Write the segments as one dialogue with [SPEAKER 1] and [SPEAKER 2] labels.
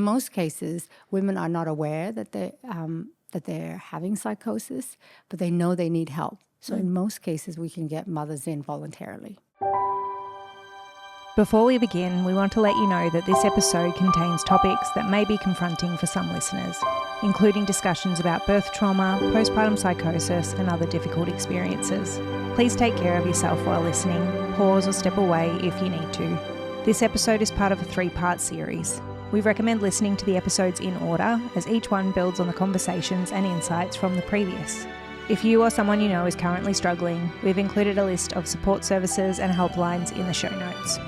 [SPEAKER 1] in most cases, women are not aware that they're having psychosis, but they know they need help. So in most cases, we can get mothers in voluntarily.
[SPEAKER 2] Before we begin, we want to let you know that this episode contains topics that may be confronting for some listeners, including discussions about birth trauma, postpartum psychosis, and other difficult experiences. Please take care of yourself while listening. Pause or step away if you need to. This episode is part of a 3-part series. We recommend listening to the episodes in order, as each one builds on the conversations and insights from the previous. If you or someone you know is currently struggling, we've included a list of support services and helplines in the show notes.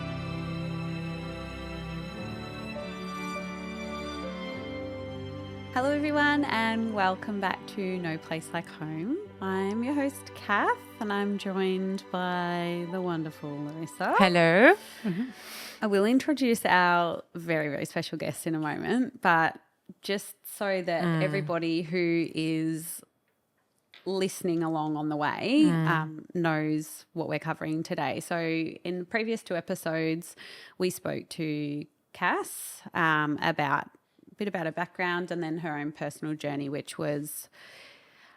[SPEAKER 3] Hello everyone and welcome back to No Place Like Home. I'm your host Kath and I'm joined by the wonderful Larissa.
[SPEAKER 4] Hello.
[SPEAKER 3] I will introduce our very, very special guest in a moment, but just so that everybody who is listening along on the way knows what we're covering today. So in the previous 2 episodes, we spoke to Cass about a bit about her background and then her own personal journey, which was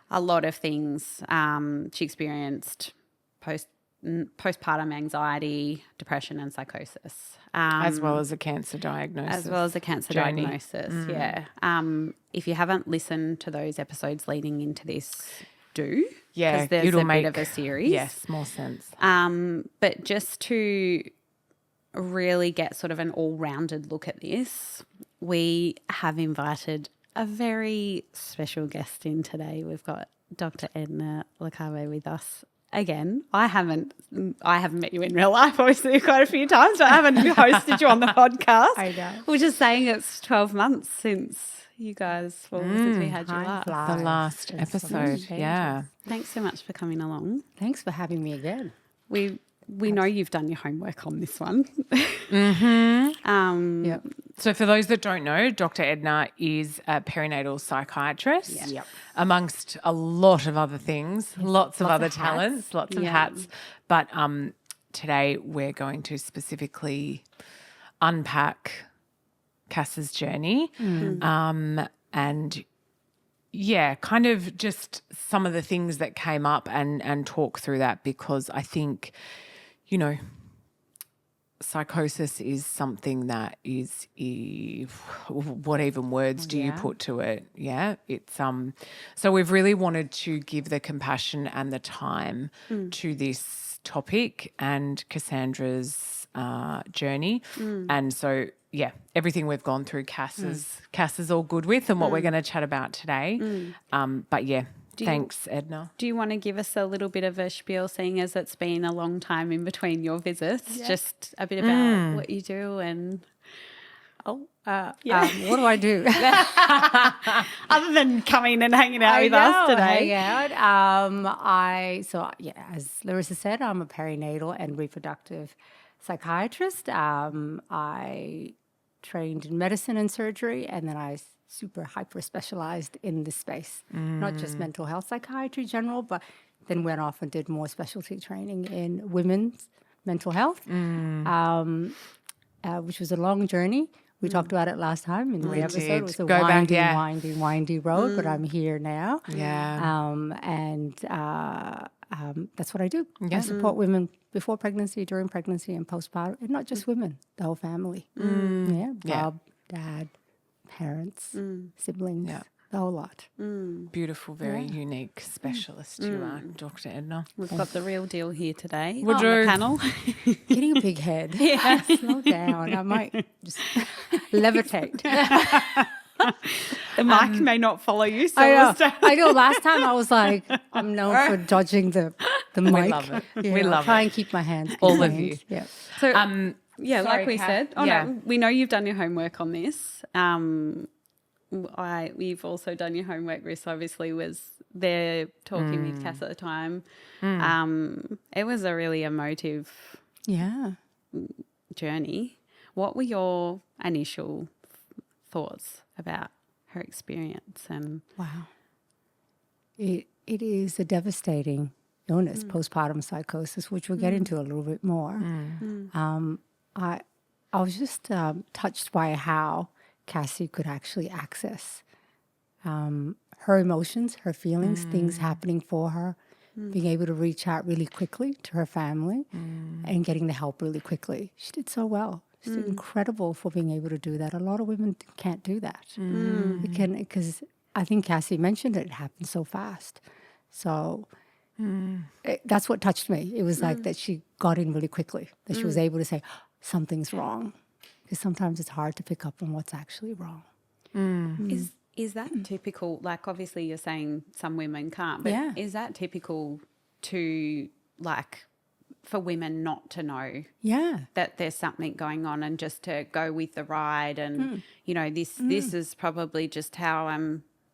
[SPEAKER 3] a lot of things. She experienced postpartum anxiety, depression and psychosis.
[SPEAKER 4] As well as a cancer diagnosis.
[SPEAKER 3] Diagnosis, yeah. If you haven't listened to those episodes leading into this, do.
[SPEAKER 4] Yeah,
[SPEAKER 3] because there's
[SPEAKER 4] it'll
[SPEAKER 3] a
[SPEAKER 4] make
[SPEAKER 3] bit of a series.
[SPEAKER 4] Yes, more sense.
[SPEAKER 3] But just to really get sort of an all-rounded look at this, we have invited a very special guest in today. We've got Dr. Edna Lekgabe with us again. I haven't met you in real life, obviously, quite a few times, but I haven't hosted you on the podcast.
[SPEAKER 1] I know.
[SPEAKER 3] We're just saying it's 12 months since you guys, since we had you last.
[SPEAKER 4] The last episode, yeah.
[SPEAKER 3] Thanks so much for coming along.
[SPEAKER 1] Thanks for having me again.
[SPEAKER 3] We know you've done your homework on this one.
[SPEAKER 1] Yep.
[SPEAKER 4] So for those that don't know, Dr. Edna is a perinatal psychiatrist, amongst a lot of other things, lots of other talents, lots of hats. But today we're going to specifically unpack Cass's journey and, yeah, kind of just some of the things that came up and talk through that, because I think, you know, psychosis is something that is, what even words do you put to it? Yeah, it's so we've really wanted to give the compassion and the time to this topic and Cassandra's journey, and so yeah, everything we've gone through, Cass is all good with, and what we're going to chat about today. But yeah. Thanks, Edna.
[SPEAKER 3] Do you want to give us a little bit of a spiel, seeing as it's been a long time in between your visits? Yeah. Just a bit about what you do and...
[SPEAKER 1] what do I do?
[SPEAKER 3] Other than coming and hanging out with us today.
[SPEAKER 1] Hang out. As Larissa said, I'm a perinatal and reproductive psychiatrist. I trained in medicine and surgery, and then I super hyper specialized in this space, not just mental health psychiatry general, but then went off and did more specialty training in women's mental health, which was a long journey. We talked about it last time in the episode. It was a windy road, but I'm here now.
[SPEAKER 4] Yeah.
[SPEAKER 1] That's what I do. I support women before pregnancy, during pregnancy, and postpartum, and not just women, the whole family. Bob, dad, parents, siblings, the whole lot.
[SPEAKER 4] Beautiful, very unique specialist you are, Dr. Edna.
[SPEAKER 3] We've got the real deal here today
[SPEAKER 4] on
[SPEAKER 3] the panel.
[SPEAKER 1] Getting a big head. Yeah. Slow down. I might just levitate.
[SPEAKER 3] The mic may not follow you. So
[SPEAKER 1] I know. Last time I was like, I'm known for dodging the mic.
[SPEAKER 4] We love it. We love it.
[SPEAKER 1] Try and keep my hands
[SPEAKER 4] all of you.
[SPEAKER 1] Yeah.
[SPEAKER 3] So,
[SPEAKER 1] Sorry,
[SPEAKER 3] like we
[SPEAKER 1] Kat.
[SPEAKER 3] said, no, we know you've done your homework on this. We've also done your homework. Chris obviously was there talking with Cass at the time. It was a really emotive journey. What were your initial thoughts about her experience? And
[SPEAKER 1] wow, it is a devastating illness, postpartum psychosis, which we'll get into a little bit more. I was just touched by how Cassie could actually access her emotions, her feelings, things happening for her, being able to reach out really quickly to her family and getting the help really quickly. She did so well. She's incredible for being able to do that. A lot of women can't do that. Because I think Cassie mentioned it happened so fast. So that's what touched me. It was like that she got in really quickly, that she was able to say, something's wrong. Because sometimes it's hard to pick up on what's actually wrong.
[SPEAKER 3] Is that typical? Like, obviously you're saying some women can't, but is that typical to, like, for women not to know that there's something going on and just to go with the ride and, you know, this is probably just how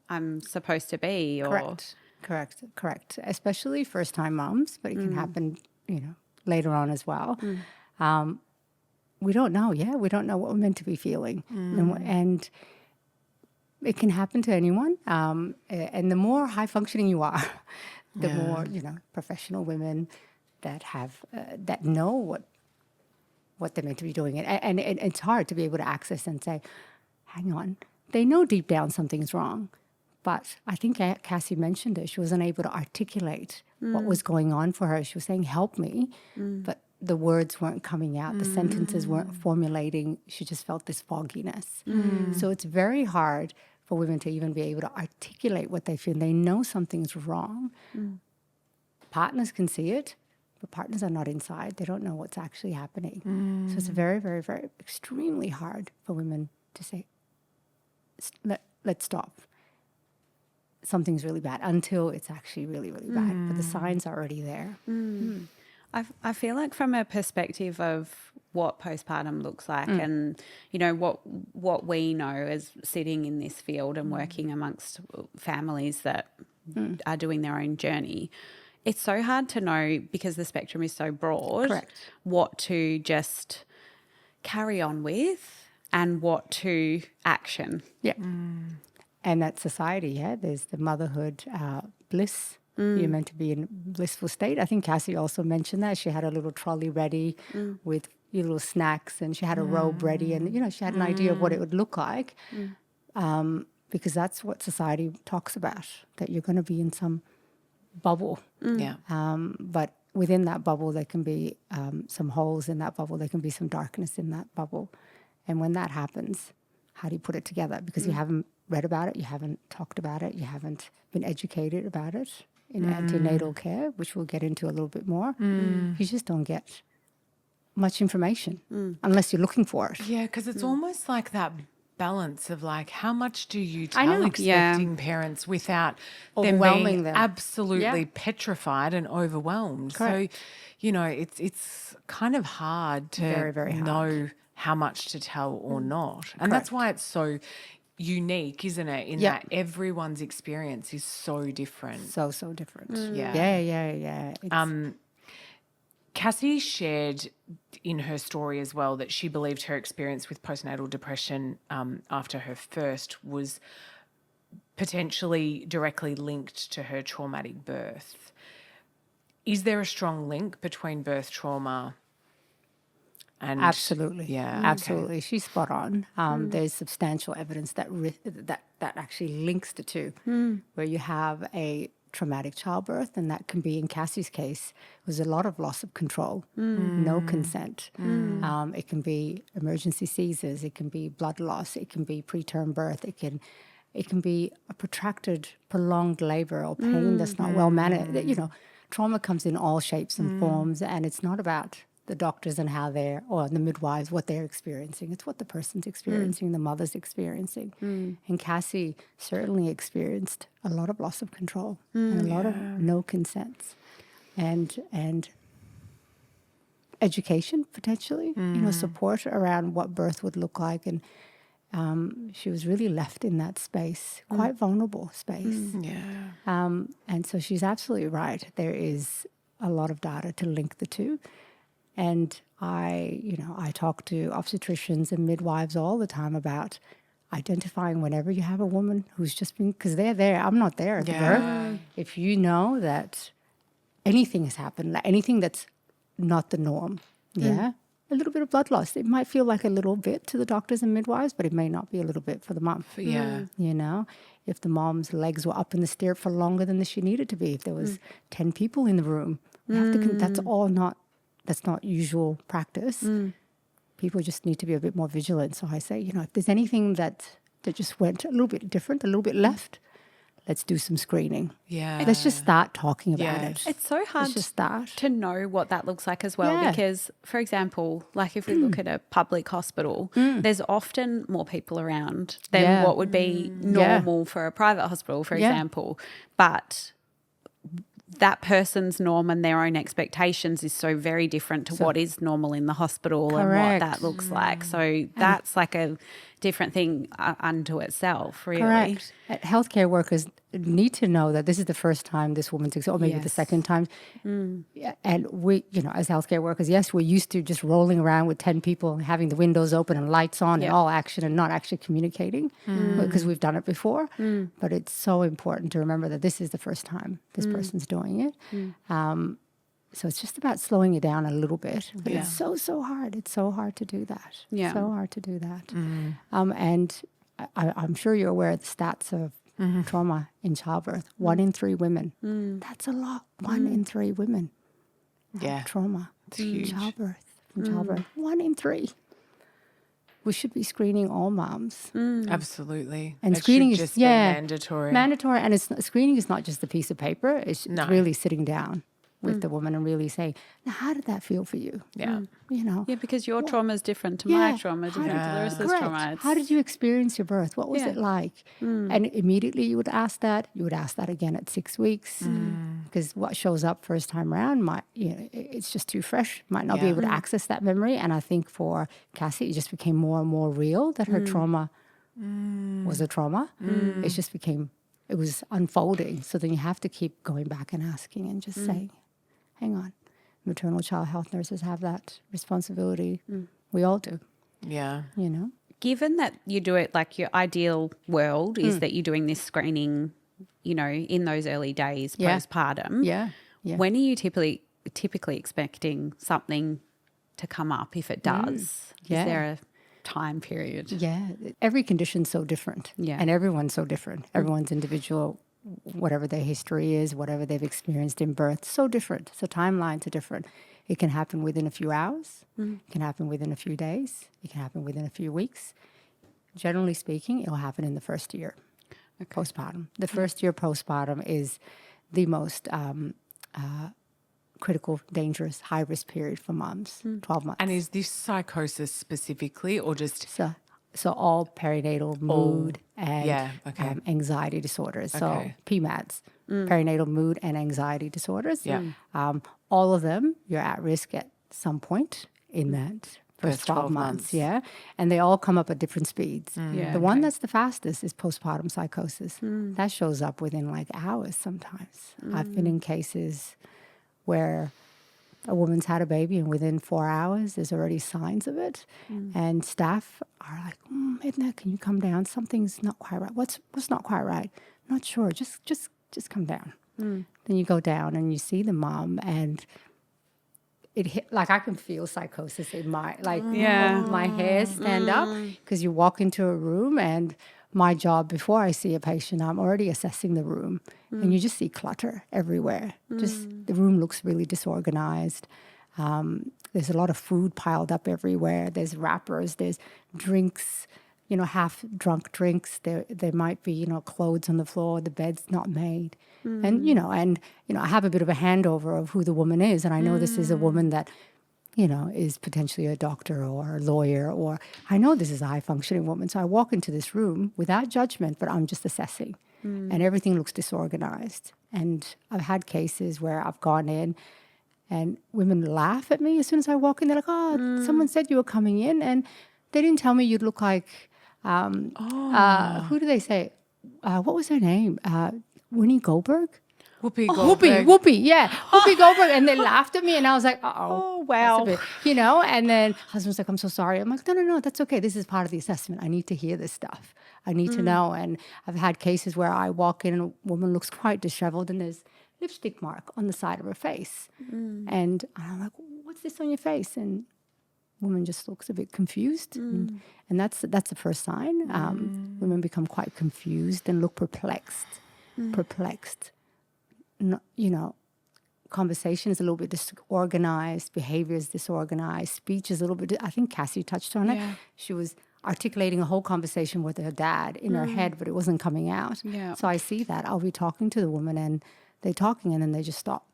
[SPEAKER 3] I'm supposed to be? Or
[SPEAKER 1] Correct. Especially first-time moms, but it can happen, you know, later on as well. We don't know. We don't know what we're meant to be feeling. And it can happen to anyone. And the more high-functioning you are, the more, you know, professional women that have, that know what they're meant to be doing. And it's hard to be able to access and say, hang on, they know deep down something's wrong. But I think Cassie mentioned it. She wasn't able to articulate what was going on for her. She was saying, help me. But the words weren't coming out. The sentences weren't formulating. She just felt this fogginess. So it's very hard for women to even be able to articulate what they feel. They know something's wrong. Partners can see it, but partners are not inside. They don't know what's actually happening. So it's very, very, very extremely hard for women to say, let's stop. Something's really bad, until it's actually really, really bad. But the signs are already there.
[SPEAKER 3] I feel like from a perspective of what postpartum looks like and, you know, what we know as sitting in this field and working amongst families that are doing their own journey, it's so hard to know, because the spectrum is so broad, what to just carry on with and what to action.
[SPEAKER 1] And that society, there's the motherhood bliss. You're meant to be in blissful state. I think Cassie also mentioned that. She had a little trolley ready with your little snacks, and she had a robe ready, and, you know, she had an idea of what it would look like, because that's what society talks about, that you're going to be in some bubble. But within that bubble, there can be some holes in that bubble. There can be some darkness in that bubble. And when that happens, how do you put it together? Because you haven't read about it, you haven't talked about it, you haven't been educated about it in antenatal care, which we'll get into a little bit more. You just don't get much information unless you're looking for it.
[SPEAKER 4] Yeah, because it's almost like that balance of, like, how much do you tell expecting parents without
[SPEAKER 1] overwhelming
[SPEAKER 4] them being absolutely petrified and overwhelmed? So, you know, it's kind of hard to
[SPEAKER 1] very, very hard.
[SPEAKER 4] know how much to tell or not. And that's why it's so unique, isn't it? In that everyone's experience is so different.
[SPEAKER 1] So different.
[SPEAKER 4] Yeah. Cassie shared in her story as well that she believed her experience with postnatal depression after her first was potentially directly linked to her traumatic birth. Is there a strong link between birth trauma and...
[SPEAKER 1] Absolutely. Absolutely. She's spot on. There's substantial evidence that actually links the two, where you have a traumatic childbirth, and that can be, in Cassie's case, was a lot of loss of control, no consent. It can be emergency seizures, it can be blood loss, it can be preterm birth, it can be a protracted, prolonged labor or pain that's not well managed. You know, trauma comes in all shapes and forms, and it's not about the doctors and how they're, or the midwives, what they're experiencing. It's what the person's experiencing, the mother's experiencing. And Cassie certainly experienced a lot of loss of control and a lot of no consents. And education, potentially, you know, support around what birth would look like. And she was really left in that space, quite vulnerable space. And so she's absolutely right. There is a lot of data to link the two. And I talk to obstetricians and midwives all the time about identifying whenever you have a woman who's just been, because they're there, I'm not there at the birth. If you know that anything has happened, like anything that's not the norm, a little bit of blood loss. It might feel like a little bit to the doctors and midwives, but it may not be a little bit for the mom.
[SPEAKER 4] Yeah.
[SPEAKER 1] You know, if the mom's legs were up in the stirrup for longer than she needed to be, if there was 10 people in the room, we have to, that's not usual practice. People just need to be a bit more vigilant. So I say, you know, if there's anything that just went a little bit different, a little bit left, let's do some screening.
[SPEAKER 4] Yeah.
[SPEAKER 1] Let's just start talking about
[SPEAKER 4] Yeah.
[SPEAKER 1] it.
[SPEAKER 3] It's so hard
[SPEAKER 1] Let's just start.
[SPEAKER 3] to know what that looks like as well because, for example, like if we look at a public hospital, there's often more people around than what would be normal for a private hospital, for example. But that person's norm and their own expectations is so very different to what is normal in the hospital and what that looks like. So that's like a different thing unto itself, really.
[SPEAKER 1] Correct. Healthcare workers need to know that this is the first time this woman's or maybe the second time. Yeah, and we, you know, as healthcare workers, yes, we're used to just rolling around with 10 people, having the windows open and lights on and all action and not actually communicating because we've done it before. But it's so important to remember that this is the first time this person's doing it. So it's just about slowing it down a little bit. But it's so hard. It's so hard to do that.
[SPEAKER 3] Yeah.
[SPEAKER 1] So hard to do that. And I'm sure you're aware of the stats of trauma in childbirth. 1 in 3 women. That's a lot. 1 in 3 women have trauma.
[SPEAKER 4] It's huge.
[SPEAKER 1] From childbirth. 1 in 3. We should be screening all moms.
[SPEAKER 4] Absolutely.
[SPEAKER 1] And
[SPEAKER 4] it
[SPEAKER 1] screening
[SPEAKER 4] should
[SPEAKER 1] is
[SPEAKER 4] just be mandatory.
[SPEAKER 1] Mandatory, and screening is not just a piece of paper. It's really sitting down with the woman and really saying, now, how did that feel for you?
[SPEAKER 4] Yeah.
[SPEAKER 1] You know?
[SPEAKER 3] Yeah, because your trauma is different to my trauma, different to Larissa's trauma.
[SPEAKER 1] How did you experience your birth? What was it like? And immediately you would ask that. You would ask that again at 6 weeks because what shows up first time around might, you know, it's just too fresh. Might not be able to access that memory. And I think for Cassie, it just became more and more real that her trauma was a trauma. It just became, it was unfolding. So then you have to keep going back and asking and just saying, hang on. Maternal child health nurses have that responsibility. We all do.
[SPEAKER 4] Yeah.
[SPEAKER 1] You know?
[SPEAKER 3] Given that you do it, like your ideal world is that you're doing this screening, you know, in those early days postpartum.
[SPEAKER 1] Yeah.
[SPEAKER 3] When are you typically expecting something to come up if it does? Is there a time period?
[SPEAKER 1] Yeah. Every condition's so different.
[SPEAKER 3] Yeah.
[SPEAKER 1] And everyone's so different. Everyone's individual, whatever their history is, whatever they've experienced in birth, so different. So timelines are different. It can happen within a few hours. It can happen within a few days. It can happen within a few weeks. Generally speaking, it'll happen in the first year postpartum. The first year postpartum is the most critical, dangerous, high-risk period for moms, 12 months.
[SPEAKER 4] And is this psychosis specifically or just...
[SPEAKER 1] So all perinatal mood and anxiety disorders. So
[SPEAKER 4] Okay.
[SPEAKER 1] PMADs, perinatal mood and anxiety disorders.
[SPEAKER 4] Yeah.
[SPEAKER 1] All of them, you're at risk at some point in that first 12 months. Yeah. And they all come up at different speeds. The one that's the fastest is postpartum psychosis. That shows up within like hours sometimes. I've been in cases where a woman's had a baby and within 4 hours there's already signs of it, and staff are like, Edna, can you come down? Something's not quite right. What's not quite right? Not sure. Just come down. Then you go down and you see the mom, and it hit, like I can feel psychosis in my my hair stand up because you walk into a room, and my job before I see a patient, I'm already assessing the room, and you just see clutter everywhere. Just the room looks really disorganized. There's a lot of food piled up everywhere. There's wrappers, there's drinks, you know, half drunk drinks. There might be, you know, clothes on the floor. The bed's not made, and you know, I have a bit of a handover of who the woman is, and I know this is a woman that, you know, is potentially a doctor or a lawyer, or I know this is a high-functioning woman. So I walk into this room without judgment, but I'm just assessing. And everything looks disorganized. And I've had cases where I've gone in and women laugh at me as soon as I walk in. They're like, someone said you were coming in, and they didn't tell me you'd look like, who do they say? What was her name? Winnie Goldberg?
[SPEAKER 4] Whoopi Goldberg.
[SPEAKER 1] Whoopi Goldberg. And they laughed at me, and I was like,
[SPEAKER 3] Oh, wow.
[SPEAKER 1] You know, and then husband's like, I'm so sorry. I'm like, no, that's okay. This is part of the assessment. I need to hear this stuff. I need to know. And I've had cases where I walk in and a woman looks quite disheveled, and there's lipstick mark on the side of her face. And I'm like, what's this on your face? And woman just looks a bit confused. And that's the first sign. Women become quite confused and look perplexed. Conversation is a little bit disorganized, behavior is disorganized, speech is a little bit, I think Cassie touched on it. She was articulating a whole conversation with her dad in her head, but it wasn't coming out.
[SPEAKER 3] Yeah.
[SPEAKER 1] So I see that. I'll be talking to the woman and they're talking and then they just stop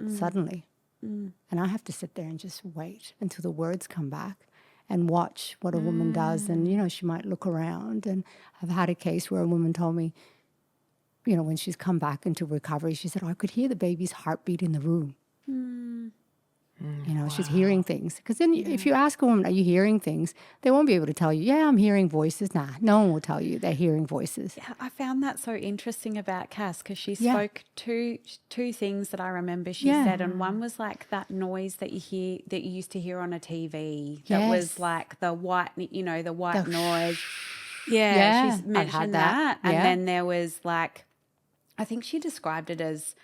[SPEAKER 1] suddenly. And I have to sit there and just wait until the words come back and watch what a woman does. And, she might look around. And I've had a case where a woman told me, when she's come back into recovery, she said, I could hear the baby's heartbeat in the room. She's hearing things. Because then if you ask a woman, are you hearing things? They won't be able to tell you, yeah, I'm hearing voices. Nah, no one will tell you they're hearing voices.
[SPEAKER 3] Yeah, I found that so interesting about Cass because she spoke two things that I remember she said. And one was like that noise that you used to hear on a TV. That was like the white, the white noise. Yeah, she's mentioned that. And then there was like, I think she described it as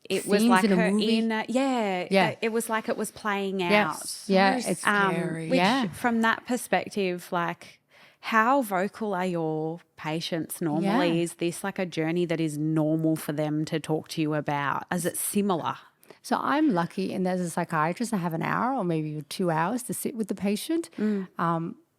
[SPEAKER 3] it was like her inner, it was like it was playing out.
[SPEAKER 1] It's
[SPEAKER 4] scary.
[SPEAKER 3] Which from that perspective, like how vocal are your patients normally? Is this like a journey that is normal for them to talk to you about? Is it similar?
[SPEAKER 1] So I'm lucky, and as a psychiatrist, I have an hour or maybe 2 hours to sit with the patient.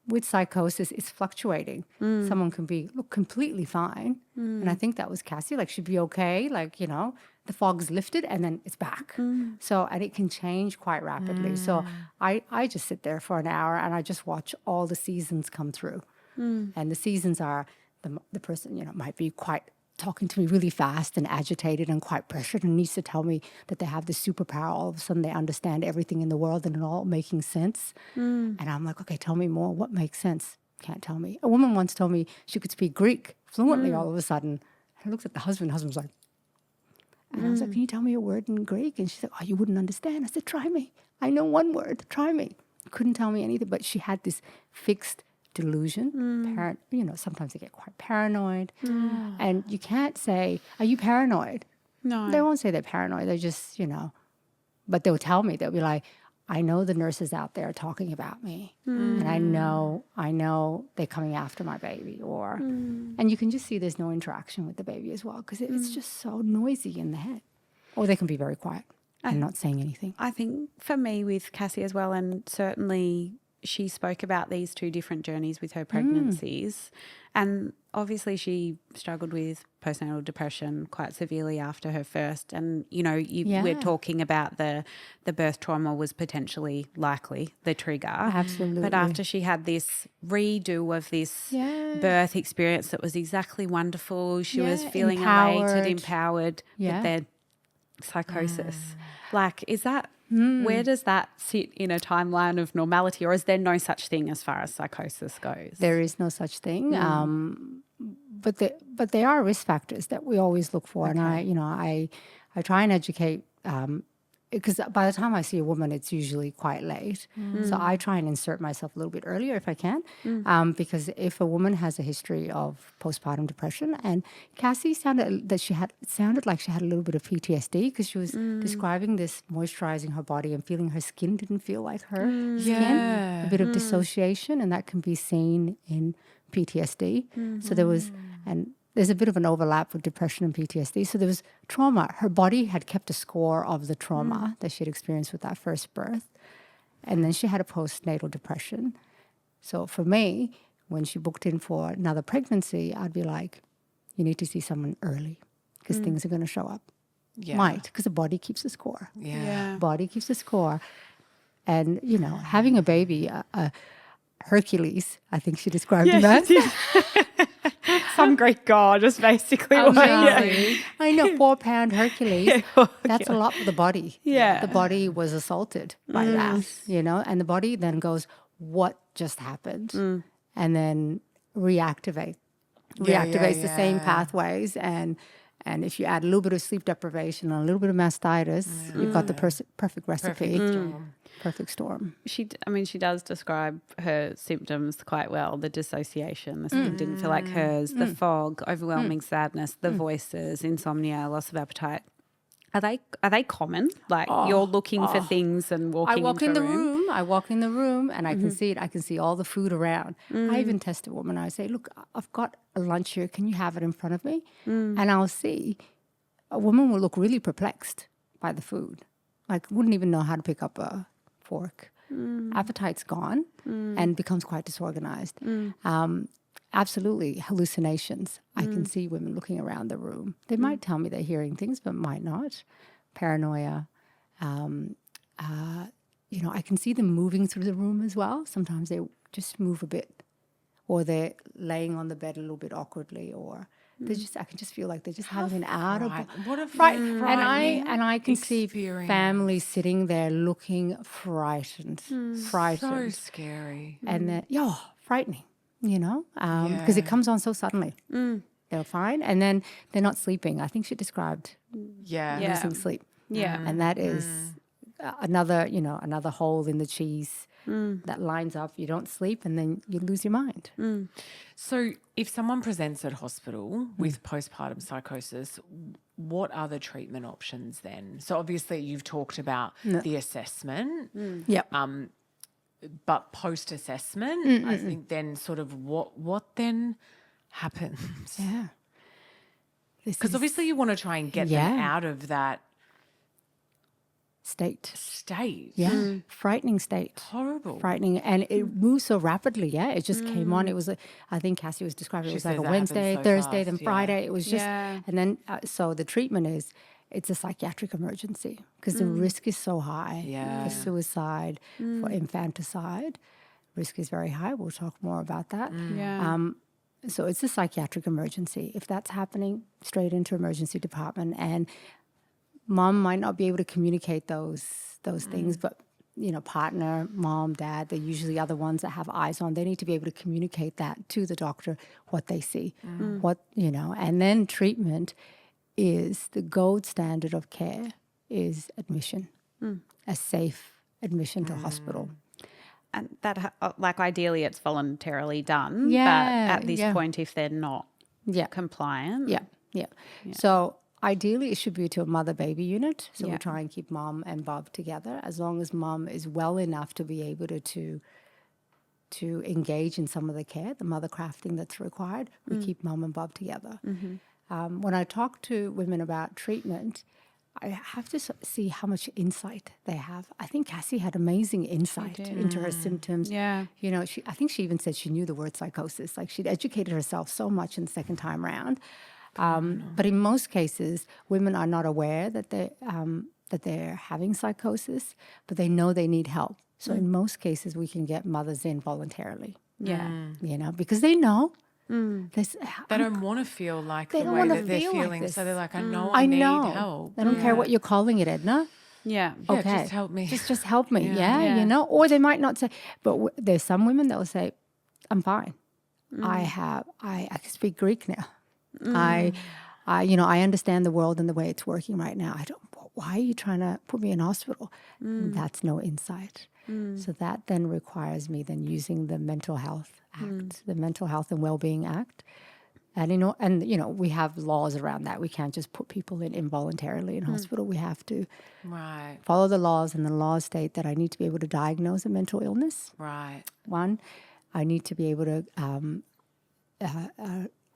[SPEAKER 1] With psychosis, it's fluctuating. Someone can look completely fine. And I think that was Cassie, like she'd be okay. Like, the fog's lifted and then it's back. So, and it can change quite rapidly. So I just sit there for an hour and I just watch all the seasons come through. And the seasons are the person, might be quite talking to me really fast and agitated and quite pressured and needs to tell me that they have this superpower. All of a sudden they understand everything in the world and it all making sense. And I'm like, okay, tell me more. What makes sense? Can't tell me. A woman once told me she could speak Greek fluently all of a sudden. I looked at the husband. The husband was like, and I was like, can you tell me a word in Greek? And she said, oh, you wouldn't understand. I said, try me. I know one word. Try me. Couldn't tell me anything, but she had this fixed delusion. Sometimes they get quite paranoid. And you can't say, are you paranoid?
[SPEAKER 3] No.
[SPEAKER 1] They won't say they're paranoid. They just, but they'll tell me. They'll be like, I know the nurses out there are talking about me. And I know they're coming after my baby. And you can just see there's no interaction with the baby as well because it's just so noisy in the head. Or they can be very quiet and not saying anything.
[SPEAKER 3] I think for me with Cassie as well, and certainly she spoke about these two different journeys with her pregnancies. And obviously she struggled with postnatal depression quite severely after her first. And, we're talking about the birth trauma was potentially likely the trigger.
[SPEAKER 1] Absolutely.
[SPEAKER 3] But after she had this redo of this birth experience that was exactly wonderful, she was feeling elated, empowered, but then psychosis. Like, is that... Where does that sit in a timeline of normality, or is there no such thing as far as psychosis goes?
[SPEAKER 1] There is no such thing, but there are risk factors that we always look for, and I try and educate because by the time I see a woman, it's usually quite late. So I try and insert myself a little bit earlier if I can, because if a woman has a history of postpartum depression, and Cassie sounded like she had a little bit of PTSD because she was describing this moisturizing her body and feeling her skin didn't feel like her skin, a bit of dissociation, and that can be seen in PTSD. So there was, and there's a bit of an overlap with depression and PTSD. So there was trauma. Her body had kept a score of the trauma that she had experienced with that first birth. And then she had a postnatal depression. So for me, when she booked in for another pregnancy, I'd be like, you need to see someone early because things are going to show up. Might, because the body keeps the score. Body keeps the score. And, having a baby, Hercules, I think she described him as.
[SPEAKER 3] Some Greek god is basically what
[SPEAKER 1] I know, 4-pound Hercules. That's a lot for the body. The body was assaulted by that, and the body then goes, what just happened? And then reactivates the same pathways. And if you add a little bit of sleep deprivation and a little bit of mastitis, you've got the perfect recipe. Perfect storm.
[SPEAKER 3] She does describe her symptoms quite well. The dissociation, the skin didn't feel like hers, the fog, overwhelming sadness, the voices, insomnia, loss of appetite. Are they common? Like you're looking for things and walking
[SPEAKER 1] I walk
[SPEAKER 3] into
[SPEAKER 1] in the
[SPEAKER 3] a room?
[SPEAKER 1] room. I walk in the room and I can see it. I can see all the food around. I even test a woman. I say, look, I've got a lunch here. Can you have it in front of me? And I'll see a woman will look really perplexed by the food. Like wouldn't even know how to pick up a fork. Appetite's gone and becomes quite disorganized. Absolutely, hallucinations. I can see women looking around the room. They might tell me they're hearing things, but might not. Paranoia. I can see them moving through the room as well. Sometimes they just move a bit, or they're laying on the bed a little bit awkwardly, or I can just feel like they're just having an out of
[SPEAKER 4] What a
[SPEAKER 1] frightening.
[SPEAKER 4] frightening
[SPEAKER 1] And I can see
[SPEAKER 4] experience.
[SPEAKER 1] families sitting there looking frightened, frightened,
[SPEAKER 4] So scary.
[SPEAKER 1] and then frightening. Because it comes on so suddenly. They're fine, and then they're not sleeping. I think she described losing sleep.
[SPEAKER 3] Yeah.
[SPEAKER 1] And that is another hole in the cheese that lines up. You don't sleep, and then you lose your mind.
[SPEAKER 4] So if someone presents at hospital with postpartum psychosis, what are the treatment options then? So obviously you've talked about the assessment.
[SPEAKER 1] Yep.
[SPEAKER 4] But post-assessment, I think then sort of what then happens?
[SPEAKER 1] Yeah.
[SPEAKER 4] Because obviously you want to try and get them out of that
[SPEAKER 1] state.
[SPEAKER 4] Yeah.
[SPEAKER 1] Frightening state.
[SPEAKER 4] Horrible.
[SPEAKER 1] Frightening. And it moves so rapidly, it just came on. It was, I think Cassie was describing, it was like a Wednesday, Thursday, then Friday. It was just, and then, so the treatment is, it's a psychiatric emergency because the risk is so high for suicide, for infanticide. Risk is very high. We'll talk more about that. So it's a psychiatric emergency. If that's happening, straight into emergency department. And mom might not be able to communicate those things, but partner, mom, dad, they're usually other ones that have eyes on. They need to be able to communicate that to the doctor, what they see, and then treatment is the gold standard of care is admission, a safe admission to hospital.
[SPEAKER 3] And that, ideally, it's voluntarily done.
[SPEAKER 1] Yeah,
[SPEAKER 3] but at this point, if they're not compliant.
[SPEAKER 1] Yeah. So ideally, it should be to a mother-baby unit. So we try and keep mom and Bob together as long as mom is well enough to be able to engage in some of the care, the mother crafting that's required. We keep mom and Bob together. When I talk to women about treatment, I have to see how much insight they have. I think Cassie had amazing insight into her symptoms.
[SPEAKER 3] Yeah.
[SPEAKER 1] I think she even said she knew the word psychosis. Like she'd educated herself so much in the second time round. But in most cases, women are not aware that they're having psychosis, but they know they need help. So in most cases, we can get mothers in voluntarily.
[SPEAKER 3] Yeah.
[SPEAKER 1] Because they know.
[SPEAKER 4] They don't want to feel like
[SPEAKER 1] they
[SPEAKER 4] the
[SPEAKER 1] don't
[SPEAKER 4] way
[SPEAKER 1] wanna
[SPEAKER 4] that they're
[SPEAKER 1] feel like
[SPEAKER 4] feeling.
[SPEAKER 1] this.
[SPEAKER 4] So they're like, I know I need help.
[SPEAKER 1] They don't care what you're calling it, Edna.
[SPEAKER 3] Yeah.
[SPEAKER 1] Okay.
[SPEAKER 4] Just help me.
[SPEAKER 1] Just help me. Yeah. Or they might not say, but there's some women that will say, I'm fine. I can speak Greek now. I understand the world and the way it's working right now. Why are you trying to put me in hospital? That's no insight. So that then requires me then using the Mental Health Act, the Mental Health and Wellbeing Act. And we have laws around that. We can't just put people in involuntarily in hospital. We have to follow the laws, and the laws state that I need to be able to diagnose a mental illness.
[SPEAKER 4] Right.
[SPEAKER 1] One, I need to be able to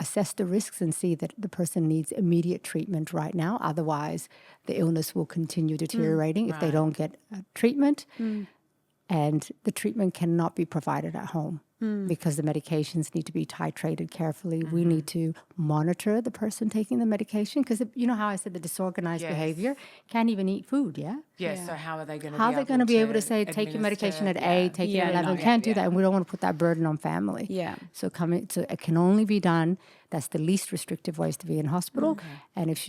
[SPEAKER 1] assess the risks and see that the person needs immediate treatment right now. Otherwise, the illness will continue deteriorating if they don't get treatment. And the treatment cannot be provided at home because the medications need to be titrated carefully. We need to monitor the person taking the medication because you know how I said the disorganized behavior can't even eat food,
[SPEAKER 4] So how are they going to
[SPEAKER 1] How are they going to be able to say, take your medication at 8, take it at 11? Can't do that, and we don't want to put that burden on family.
[SPEAKER 3] Yeah.
[SPEAKER 1] So it can only be done. That's the least restrictive ways to be in hospital. And if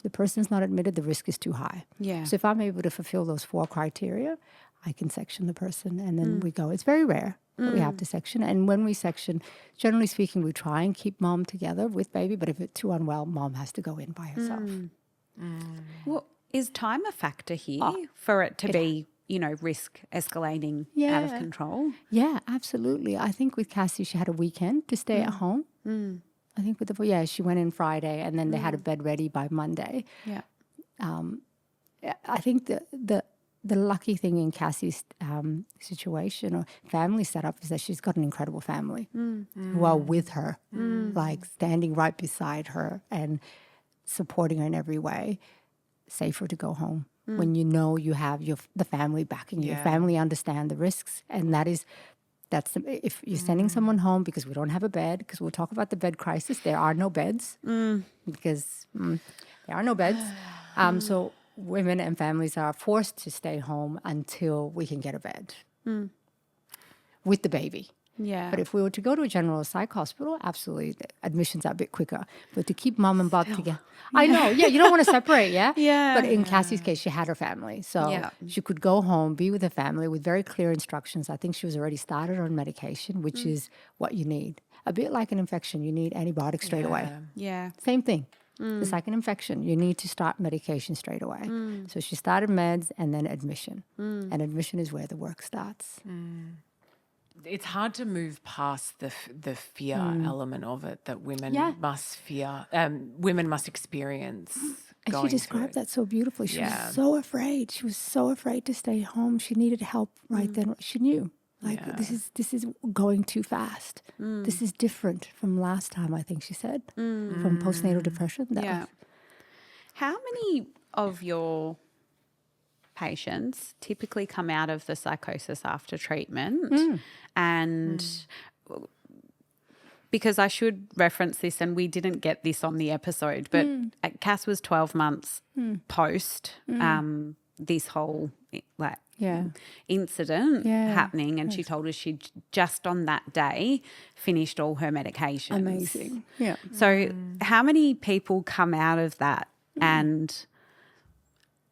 [SPEAKER 1] the person's not admitted, the risk is too high.
[SPEAKER 3] Yeah.
[SPEAKER 1] So if I'm able to fulfill those 4 criteria, I can section the person, and then we go. It's very rare that we have to section. And when we section, generally speaking, we try and keep mom together with baby. But if it's too unwell, mom has to go in by herself.
[SPEAKER 3] Well, is time a factor here for it to be, risk escalating out of control?
[SPEAKER 1] Yeah, absolutely. I think with Cassie, she had a weekend to stay at home. I think she went in Friday, and then they had a bed ready by Monday.
[SPEAKER 3] Yeah.
[SPEAKER 1] I think the lucky thing in Cassie's situation or family setup is that she's got an incredible family who are with her, like standing right beside her and supporting her in every way. Safer to go home when you know you have the family backing you. Your family understand the risks, and if you're sending someone home because we don't have a bed, because we'll talk about the bed crisis. There are no beds because there are no beds. So women and families are forced to stay home until we can get a bed with the baby.
[SPEAKER 3] Yeah.
[SPEAKER 1] But if we were to go to a general psych hospital, absolutely, the admissions are a bit quicker. But to keep mom and Bob together, I know, you don't want to separate,
[SPEAKER 3] Yeah.
[SPEAKER 1] But in Cassie's case, she had her family. So she could go home, be with her family with very clear instructions. I think she was already started on medication, which is what you need. A bit like an infection, you need antibiotics straight away.
[SPEAKER 3] Yeah.
[SPEAKER 1] Same thing. It's like an infection. You need to start medication straight away. So she started meds and then admission. And admission is where the work starts.
[SPEAKER 4] It's hard to move past the fear element of it that women must fear, women must experience.
[SPEAKER 1] And she described that so beautifully. She was so afraid. She was so afraid to stay home. She needed help right then. She knew, this is going too fast. This is different from last time, I think she said, from postnatal depression.
[SPEAKER 3] How many of your patients typically come out of the psychosis after treatment? And because I should reference this, and we didn't get this on the episode, but Cass was 12 months post this whole incident happening, and she told us she just on that day finished all her medications.
[SPEAKER 1] Amazing. Yeah.
[SPEAKER 3] So how many people come out of that and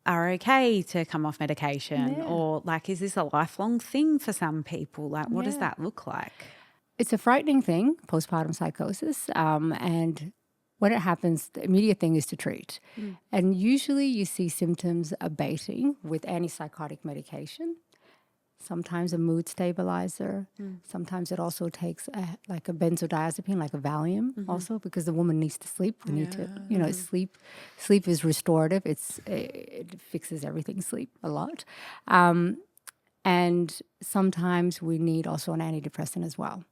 [SPEAKER 3] are okay to come off medication, or is this a lifelong thing for some people? What does that look like?
[SPEAKER 1] It's a frightening thing, postpartum psychosis, and when it happens, the immediate thing is to treat. And usually you see symptoms abating with antipsychotic medication, sometimes a mood stabilizer. Sometimes it also takes a benzodiazepine, like a Valium also, because the woman needs to sleep. We need to, sleep is restorative. It fixes everything, sleep a lot. And sometimes we need also an antidepressant as well.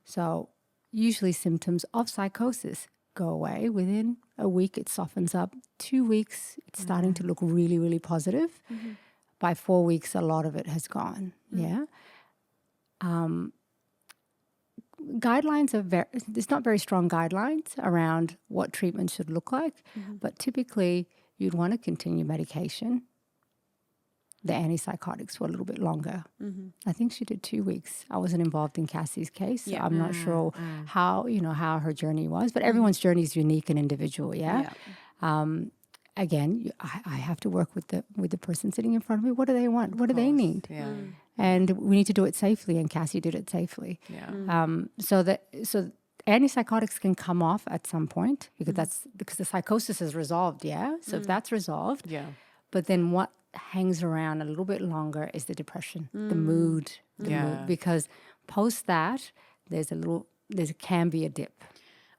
[SPEAKER 1] So usually symptoms of psychosis go away. Within a week, it softens up. 2 weeks, it's starting to look really, really positive. By 4 weeks, a lot of it has gone. Guidelines are there's not very strong guidelines around what treatment should look like, but typically you'd want to continue medication, the antipsychotics, for a little bit longer. I think she did 2 weeks. I wasn't involved in Cassie's case, so I'm not sure how her journey was, but everyone's journey is unique and individual. Again, I have to work with the person sitting in front of me. What do they want? What do they need? And we need to do it safely, and Cassie did it safely. So antipsychotics can come off at some point because the psychosis is resolved. So if that's resolved, but then what hangs around a little bit longer is the depression, the mood, because post that there can be a dip.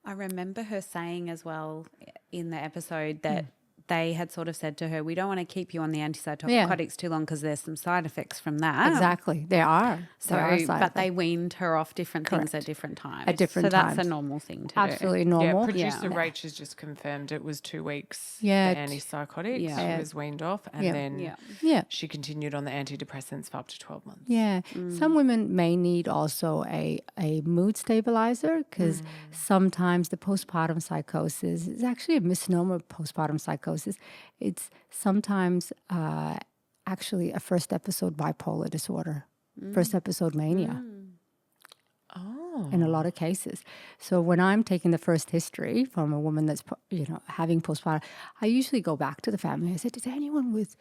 [SPEAKER 3] I remember her saying as well in the episode that they had sort of said to her, we don't want to keep you on the antipsychotics too long because there's some side effects from that.
[SPEAKER 1] Exactly. There are.
[SPEAKER 3] But they weaned her off different things at different times.
[SPEAKER 1] At different times.
[SPEAKER 3] So that's a normal thing to do.
[SPEAKER 1] Absolutely normal.
[SPEAKER 4] Producer Rach has just confirmed it was 2 weeks the antipsychotics. She was weaned off, and then she continued on the antidepressants for up to 12 months.
[SPEAKER 1] Some women may need also a mood stabilizer, because sometimes the postpartum psychosis is actually a misnomer of postpartum psychosis. It's sometimes actually a first episode bipolar disorder, first episode mania. In a lot of cases. So when I'm taking the first history from a woman that's having postpartum, I usually go back to the family. I said, is there anyone with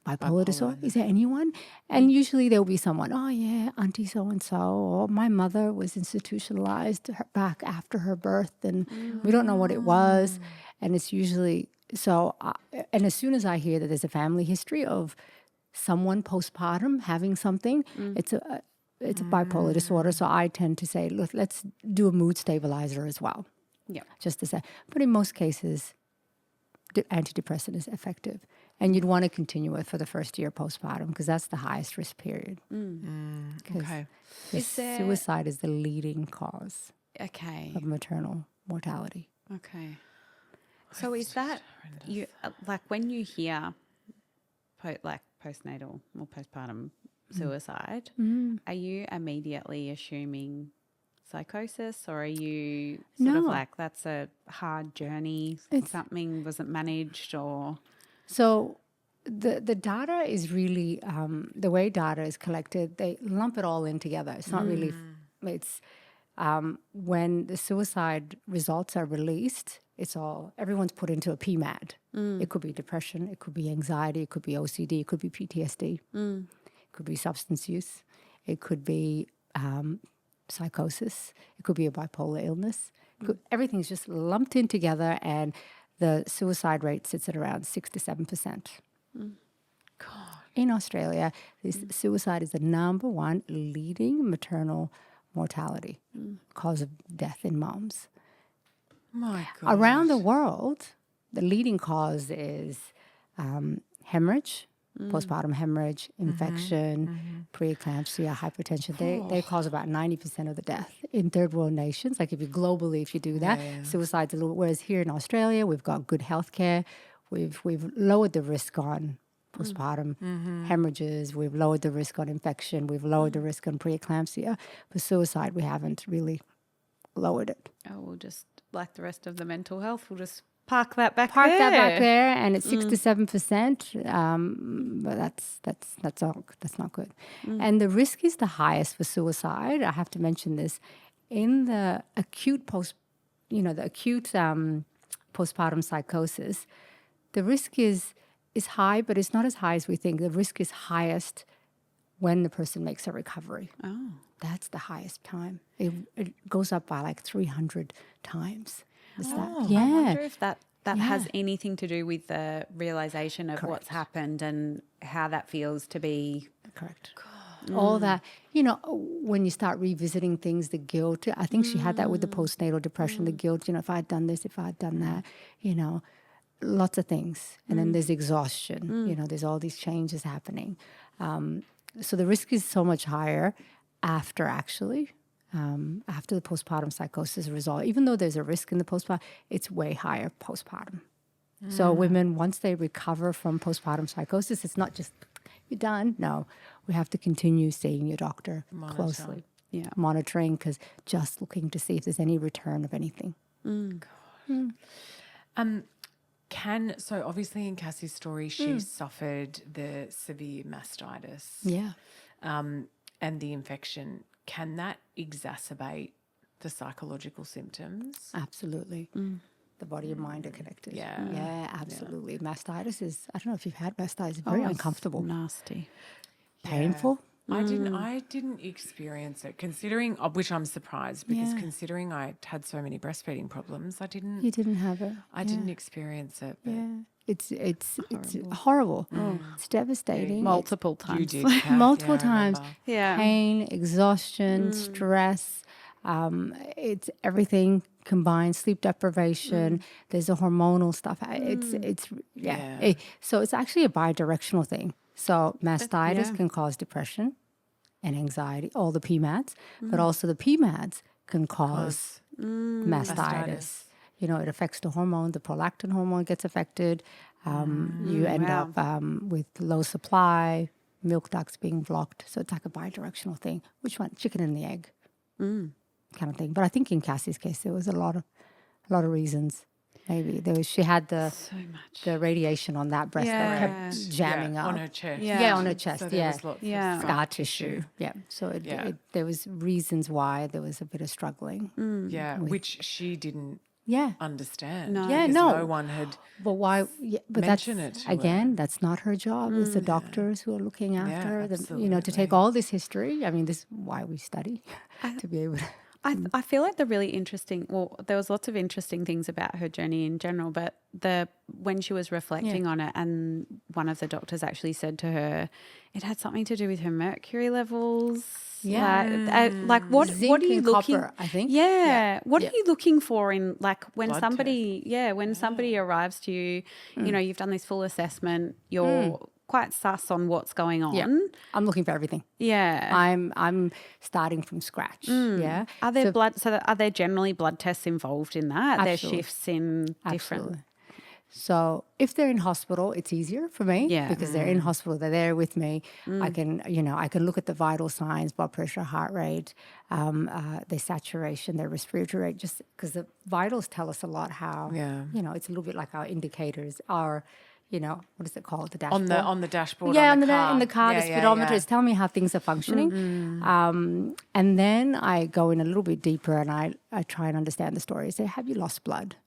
[SPEAKER 1] bipolar disorder? Is there anyone? And usually there'll be someone, oh yeah, auntie so-and-so, or my mother was institutionalized back after her birth and we don't know what it was. And it's usually, and as soon as I hear that there's a family history of someone postpartum having something, it's a bipolar disorder. So I tend to say, look, let's do a mood stabilizer as well. Just to say. But in most cases, antidepressant is effective. And you'd want to continue it for the first year postpartum because that's the highest risk period.
[SPEAKER 4] Okay.
[SPEAKER 1] Suicide is the leading cause
[SPEAKER 3] Okay.
[SPEAKER 1] of maternal mortality.
[SPEAKER 3] Okay. So is that you like when you hear postnatal or postpartum suicide, are you immediately assuming psychosis, or are you sort of
[SPEAKER 1] No.
[SPEAKER 3] like that's a hard journey, something wasn't managed, or
[SPEAKER 1] So the data is really, the way data is collected, they lump it all in together. It's not really, it's when the suicide results are released, everyone's put into a PMAD. It could be depression, it could be anxiety, it could be OCD, it could be PTSD, it could be substance use, it could be psychosis, it could be a bipolar illness. Everything's just lumped in together, and the suicide rate sits at around 6 to 7%. God. In Australia, suicide is the number one leading maternal mortality cause of death in moms.
[SPEAKER 4] My God.
[SPEAKER 1] Around the world, the leading cause is hemorrhage, postpartum hemorrhage, infection, preeclampsia, hypertension. They cause about 90% of the death in third world nations. Like if you do that, suicide's a little. Whereas here in Australia, we've got good healthcare. We've lowered the risk on postpartum hemorrhages. We've lowered the risk on infection. We've lowered the risk on preeclampsia. For suicide, we haven't really lowered it.
[SPEAKER 3] oh, we'll just like the rest of the mental health, we'll just park that back
[SPEAKER 1] there, and it's 6 to 7%. But that's not good. And the risk is the highest for suicide. I have to mention this in the acute postpartum psychosis. The risk is high, but it's not as high as we think. The risk is highest when the person makes a recovery.
[SPEAKER 3] Oh,
[SPEAKER 1] That's the highest time. It goes up by like 300 times.
[SPEAKER 3] I wonder if that has anything to do with the realization of what's happened and how that feels to be.
[SPEAKER 1] Correct. All that, when you start revisiting things, the guilt. I think she had that with the postnatal depression, the guilt, if I had done this, if I had done that, lots of things. And then there's exhaustion, there's all these changes happening. So the risk is so much higher after the postpartum psychosis resolve. Even though there's a risk in the postpartum, it's way higher postpartum. So women, once they recover from postpartum psychosis, it's not just, you're done. No, we have to continue seeing your doctor closely.
[SPEAKER 3] Yeah.
[SPEAKER 1] Monitoring, because just looking to see if there's any return of anything.
[SPEAKER 4] So obviously in Cassie's story, she suffered the severe mastitis.
[SPEAKER 1] Yeah.
[SPEAKER 4] And the infection. Can that exacerbate the psychological symptoms?
[SPEAKER 1] Absolutely. The body and mind are connected.
[SPEAKER 4] Yeah.
[SPEAKER 1] Yeah, absolutely. Yeah. Mastitis is, I don't know if you've had mastitis, it's very uncomfortable.
[SPEAKER 3] Nasty.
[SPEAKER 1] Painful.
[SPEAKER 4] I didn't experience it, considering, which I'm surprised because considering I had so many breastfeeding problems,
[SPEAKER 1] You didn't have it.
[SPEAKER 4] I didn't experience it. But
[SPEAKER 1] It's horrible. It's devastating.
[SPEAKER 3] Multiple times.
[SPEAKER 4] you did, Kath,
[SPEAKER 1] Multiple
[SPEAKER 4] I
[SPEAKER 1] times.
[SPEAKER 4] remember.
[SPEAKER 3] Yeah.
[SPEAKER 1] Pain, exhaustion, stress. It's everything combined. Sleep deprivation. There's a hormonal stuff. So it's actually a bi-directional thing. So mastitis can cause depression and anxiety, all the PMADs, but also the PMADs can cause mastitis. It affects the hormone. The prolactin hormone gets affected. You end up with low supply, milk ducts being blocked. So it's like a bi-directional thing. Which one? Chicken and the egg kind of thing. But I think in Cassie's case, there was a lot of reasons. Maybe she had the radiation on that breast that kept jamming up
[SPEAKER 4] on her chest.
[SPEAKER 1] on her chest.
[SPEAKER 4] So there was lots of
[SPEAKER 1] scar tissue. Yeah. So there was reasons why there was a bit of struggling.
[SPEAKER 4] Which she didn't understand.
[SPEAKER 3] No.
[SPEAKER 1] Yeah,
[SPEAKER 4] because
[SPEAKER 1] no.
[SPEAKER 4] no one had
[SPEAKER 1] But why? Yeah, but
[SPEAKER 4] mentioned it to
[SPEAKER 1] again, that's not her job. It's the doctors who are looking after her. To
[SPEAKER 4] absolutely.
[SPEAKER 1] take all this history. I mean, this is why we study to be able to.
[SPEAKER 3] I feel like there was lots of interesting things about her journey in general, but when she was reflecting on it and one of the doctors actually said to her it had something to do with her mercury levels.
[SPEAKER 1] Yeah.
[SPEAKER 3] Like what
[SPEAKER 1] Zinc
[SPEAKER 3] are you
[SPEAKER 1] and
[SPEAKER 3] looking
[SPEAKER 1] copper, I think.
[SPEAKER 3] Yeah. What
[SPEAKER 1] Yeah.
[SPEAKER 3] are you looking for in like when
[SPEAKER 4] Blood
[SPEAKER 3] somebody arrives to you, you know, you've done this full assessment, you're quite sus on what's going on.
[SPEAKER 1] Yeah. I'm looking for everything.
[SPEAKER 3] Yeah.
[SPEAKER 1] I'm starting from scratch. Yeah.
[SPEAKER 3] Are there are there generally blood tests involved in that? Are there
[SPEAKER 1] Absolutely.
[SPEAKER 3] shifts in different
[SPEAKER 1] Absolutely. So if they're in hospital, it's easier for me because they're in hospital. They're there with me. I can look at the vital signs, blood pressure, heart rate, their saturation, their respiratory rate, just because the vitals tell us a lot how, it's a little bit like our indicators, our, what is it called? The dashboard.
[SPEAKER 4] On the dashboard.
[SPEAKER 1] Yeah,
[SPEAKER 4] on the car.
[SPEAKER 1] in the car, the speedometer is telling me how things are functioning. And then I go in a little bit deeper and I try and understand the story. I say, have you lost blood?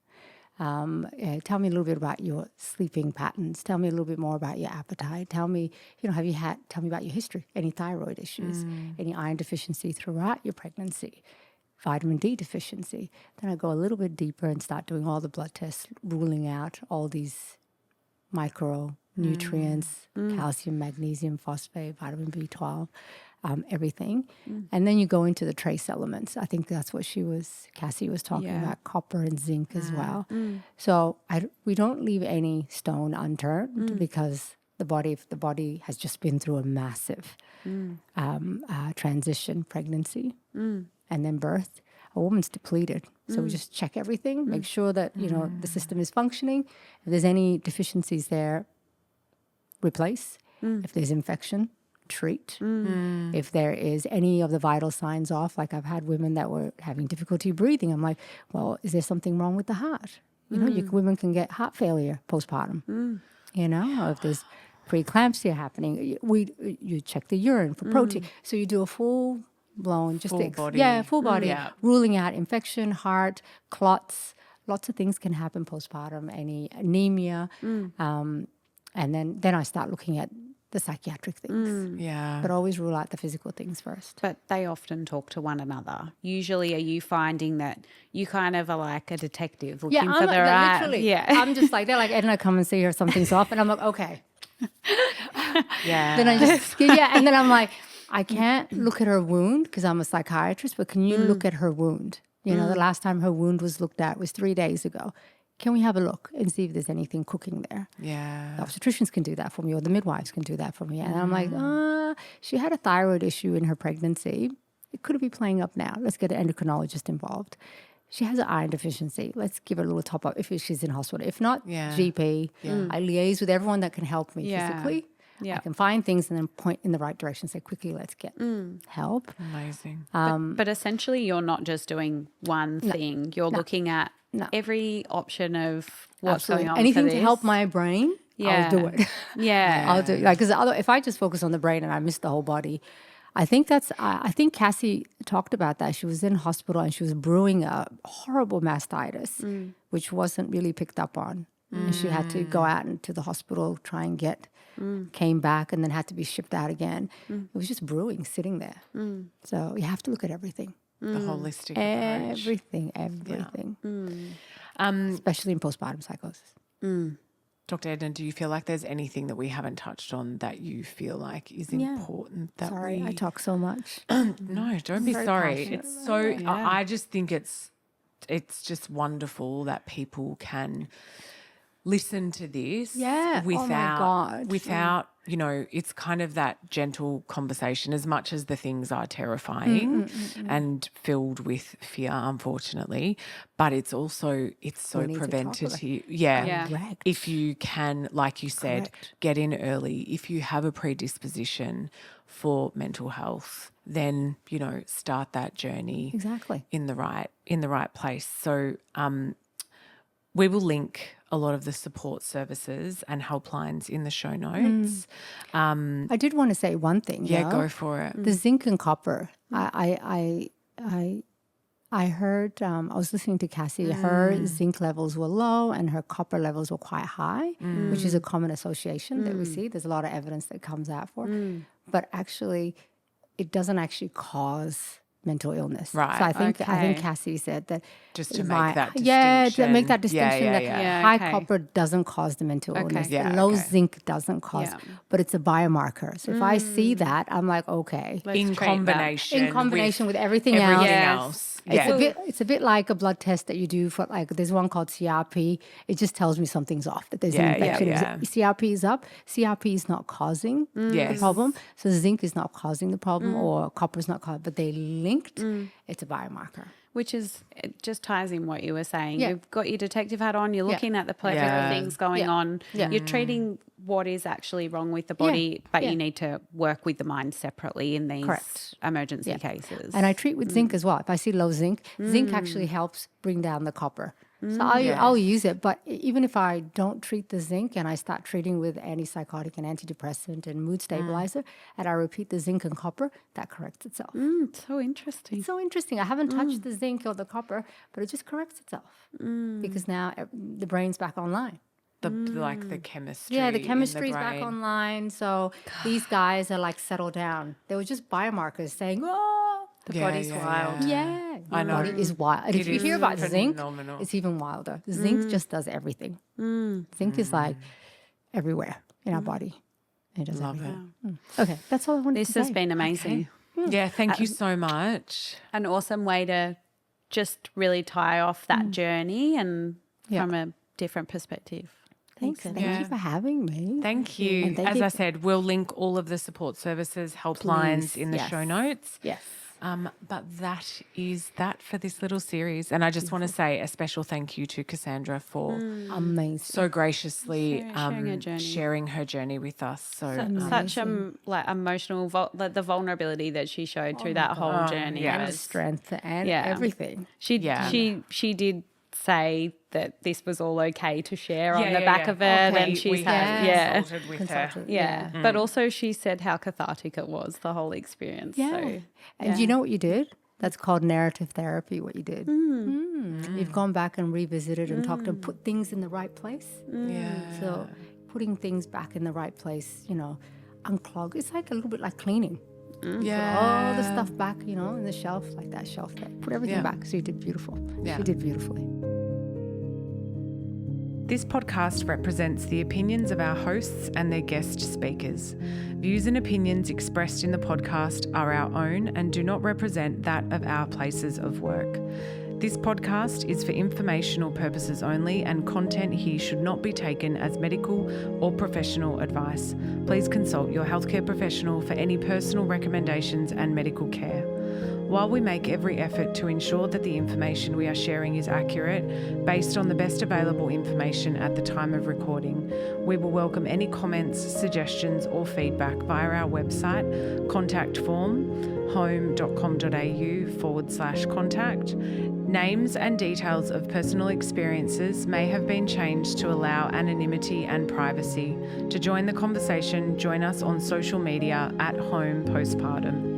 [SPEAKER 1] Tell me a little bit about your sleeping patterns. Tell me a little bit more about your appetite. Tell me, tell me about your history, any thyroid issues, any iron deficiency throughout your pregnancy, vitamin D deficiency. Then I go a little bit deeper and start doing all the blood tests, ruling out all these micronutrients, calcium, magnesium, phosphate, vitamin B12, everything. And then you go into the trace elements. I think that's what Cassie was talking about, copper and zinc as well. So we don't leave any stone unturned because the body has just been through a massive transition, pregnancy, and then birth. A woman's depleted. So we just check everything, make sure that, the system is functioning. If there's any deficiencies there, replace. If there's infection, treat. If there is any of the vital signs off, like I've had women that were having difficulty breathing, I'm like, well, is there something wrong with the heart? Women can get heart failure postpartum. Or if there's preeclampsia happening, you check the urine for protein. So you do a full blown,
[SPEAKER 4] Full body,
[SPEAKER 1] ruling out infection, heart, clots. Lots of things can happen postpartum, any anemia. And then I start looking at the psychiatric things. But always rule out the physical things first.
[SPEAKER 3] But they often talk to one another. Usually, are you finding that you kind of are like a detective looking for the right?
[SPEAKER 1] Literally. I'm just like, they're like, Edna, come and see her, something's off. And I'm like, okay. Then I just, and then I'm like, I can't look at her wound because I'm a psychiatrist, but can you look at her wound? The last time her wound was looked at was 3 days ago. Can we have a look and see if there's anything cooking there?
[SPEAKER 4] Yeah.
[SPEAKER 1] The obstetricians can do that for me or the midwives can do that for me. And I'm like, she had a thyroid issue in her pregnancy. It could be playing up now. Let's get an endocrinologist involved. She has an iron deficiency. Let's give her a little top up if she's in hospital. If not, GP. I liaise with everyone that can help me physically. I can find things and then point in the right direction. Say, quickly, let's get help.
[SPEAKER 4] Amazing.
[SPEAKER 3] But essentially, you're not just doing one thing. You're looking at every option of what's going on.
[SPEAKER 1] Anything
[SPEAKER 3] for
[SPEAKER 1] to
[SPEAKER 3] this.
[SPEAKER 1] help my brain, I'll do it. I'll do it. Because if I just focus on the brain and I miss the whole body, I think Cassie talked about that. She was in hospital and she was brewing a horrible mastitis, which wasn't really picked up on. And she had to go out into the hospital, try and came back and then had to be shipped out again. It was just brewing, sitting there. So you have to look at everything.
[SPEAKER 4] The holistic approach.
[SPEAKER 1] Everything. Especially in postpartum psychosis.
[SPEAKER 4] Dr. Edna, do you feel like there's anything that we haven't touched on that you feel like is important? That
[SPEAKER 1] Sorry, I talk so much.
[SPEAKER 4] No, don't be sorry.
[SPEAKER 1] passionate
[SPEAKER 4] It's so, I just think it's just wonderful that people can listen to this without, it's kind of that gentle conversation as much as the things are terrifying and filled with fear, unfortunately. But it's so preventative. If you can, like you said, get in early. If you have a predisposition for mental health, then, start that journey in the right place. So we will link a lot of the support services and helplines in the show notes.
[SPEAKER 1] I did want to say one thing.
[SPEAKER 4] Go for it.
[SPEAKER 1] The zinc and copper. I heard. I was listening to Cassie. Her zinc levels were low and her copper levels were quite high, which is a common association that we see. There's a lot of evidence that comes out for, but actually, it doesn't actually cause mental illness.
[SPEAKER 4] Right.
[SPEAKER 1] So I think
[SPEAKER 3] Okay.
[SPEAKER 1] Cassie said that
[SPEAKER 4] Just to make that distinction.
[SPEAKER 1] Yeah, to make that distinction that
[SPEAKER 3] Yeah,
[SPEAKER 1] high
[SPEAKER 3] okay.
[SPEAKER 1] copper doesn't cause the mental illness.
[SPEAKER 4] Yeah,
[SPEAKER 1] Low
[SPEAKER 4] okay.
[SPEAKER 1] zinc doesn't cause,
[SPEAKER 3] Yeah.
[SPEAKER 1] but it's a biomarker. So if I see that, I'm like, okay.
[SPEAKER 3] Let's
[SPEAKER 4] In
[SPEAKER 3] treat that.
[SPEAKER 4] combination.
[SPEAKER 1] In combination with everything
[SPEAKER 4] everything
[SPEAKER 1] else.
[SPEAKER 4] else.
[SPEAKER 3] Yes.
[SPEAKER 1] It's a bit like a blood test that you do for, like, there's one called CRP. It just tells me something's off, that there's an infection.
[SPEAKER 4] yeah.
[SPEAKER 1] CRP is up. CRP is not causing the
[SPEAKER 4] Yes.
[SPEAKER 1] problem. So zinc is not causing the problem, or copper is not causing, but they linked. It's a biomarker.
[SPEAKER 3] Which is, it just ties in what you were saying.
[SPEAKER 1] Yeah.
[SPEAKER 3] You've got your detective hat on, you're looking at the perfect
[SPEAKER 4] Yeah.
[SPEAKER 3] things going on.
[SPEAKER 1] Yeah.
[SPEAKER 3] You're treating what is actually wrong with the body, but you need to work with the mind separately in these
[SPEAKER 1] Correct.
[SPEAKER 3] emergency cases.
[SPEAKER 1] And I treat with zinc as well. If I see low zinc, zinc actually helps bring down the copper. So I'll use it. But even if I don't treat the zinc and I start treating with antipsychotic and antidepressant and mood stabilizer, and I repeat the zinc and copper, that corrects itself.
[SPEAKER 3] So interesting.
[SPEAKER 1] It's so interesting. I haven't touched the zinc or the copper, but it just corrects itself because now the brain's back online.
[SPEAKER 4] Like the chemistry.
[SPEAKER 1] Yeah, the
[SPEAKER 4] in
[SPEAKER 1] chemistry's back
[SPEAKER 4] brain.
[SPEAKER 1] online. So these guys are like settled down. They were just biomarkers saying, oh,
[SPEAKER 3] The body's wild.
[SPEAKER 1] yeah,
[SPEAKER 4] I
[SPEAKER 1] your
[SPEAKER 4] know.
[SPEAKER 1] body is wild. And
[SPEAKER 4] It
[SPEAKER 1] if you
[SPEAKER 4] is
[SPEAKER 1] hear about zinc,
[SPEAKER 4] phenomenal.
[SPEAKER 1] it's even wilder. Zinc just does everything. Zinc is like everywhere in our body. It does
[SPEAKER 4] Love
[SPEAKER 1] everything.
[SPEAKER 4] it.
[SPEAKER 1] Okay, that's all I wanted
[SPEAKER 3] This
[SPEAKER 1] to say.
[SPEAKER 3] has been amazing.
[SPEAKER 4] Yeah, thank you so much.
[SPEAKER 3] An awesome way to just really tie off that journey and
[SPEAKER 1] Yeah.
[SPEAKER 3] from a different perspective.
[SPEAKER 1] Thanks. Thank
[SPEAKER 4] Yeah.
[SPEAKER 1] you for having me.
[SPEAKER 4] Thank you.
[SPEAKER 1] And thank
[SPEAKER 4] As
[SPEAKER 1] you
[SPEAKER 4] I
[SPEAKER 1] for-
[SPEAKER 4] said, we'll link all of the support services, helplines
[SPEAKER 1] Please,
[SPEAKER 4] in the
[SPEAKER 1] yes.
[SPEAKER 4] show notes.
[SPEAKER 1] Yes.
[SPEAKER 4] But that is that for this little series. And I just want to say a special thank you to Cassandra for
[SPEAKER 1] Amazing.
[SPEAKER 4] so graciously
[SPEAKER 3] Sharing her journey.
[SPEAKER 4] sharing her journey with us. So
[SPEAKER 3] Such like emotional, like the vulnerability that she showed through that whole journey.
[SPEAKER 4] yeah.
[SPEAKER 1] and
[SPEAKER 3] was-
[SPEAKER 1] strength and
[SPEAKER 3] Yeah.
[SPEAKER 1] everything.
[SPEAKER 3] She did say that this was all okay to share on
[SPEAKER 4] Yeah,
[SPEAKER 3] the
[SPEAKER 4] yeah,
[SPEAKER 3] back
[SPEAKER 4] yeah.
[SPEAKER 3] of it,
[SPEAKER 4] Okay,
[SPEAKER 3] and she's
[SPEAKER 4] we
[SPEAKER 3] had
[SPEAKER 4] have consulted with her.
[SPEAKER 1] Consulted.
[SPEAKER 3] yeah. But also she said how cathartic it was, the whole experience.
[SPEAKER 1] Yeah.
[SPEAKER 3] So,
[SPEAKER 1] And you know what you did? That's called narrative therapy, what you did. You've gone back and revisited and talked and put things in the right place.
[SPEAKER 4] Yeah.
[SPEAKER 1] So putting things back in the right place, unclog. It's like a little bit like cleaning.
[SPEAKER 4] Yeah.
[SPEAKER 1] All the stuff back, in the shelf, like that shelf there. Put everything
[SPEAKER 4] Yeah.
[SPEAKER 1] back. So you did beautiful.
[SPEAKER 4] Yeah.
[SPEAKER 1] She did beautifully.
[SPEAKER 4] This podcast represents the opinions of our hosts and their guest speakers. Views and opinions expressed in the podcast are our own and do not represent that of our places of work. This podcast is for informational purposes only, and content here should not be taken as medical or professional advice. Please consult your healthcare professional for any personal recommendations and medical care. While we make every effort to ensure that the information we are sharing is accurate, based on the best available information at the time of recording, we will welcome any comments, suggestions or feedback via our website, contact form, home.com.au/contact. Names and details of personal experiences may have been changed to allow anonymity and privacy. To join the conversation, join us on social media at Home Postpartum.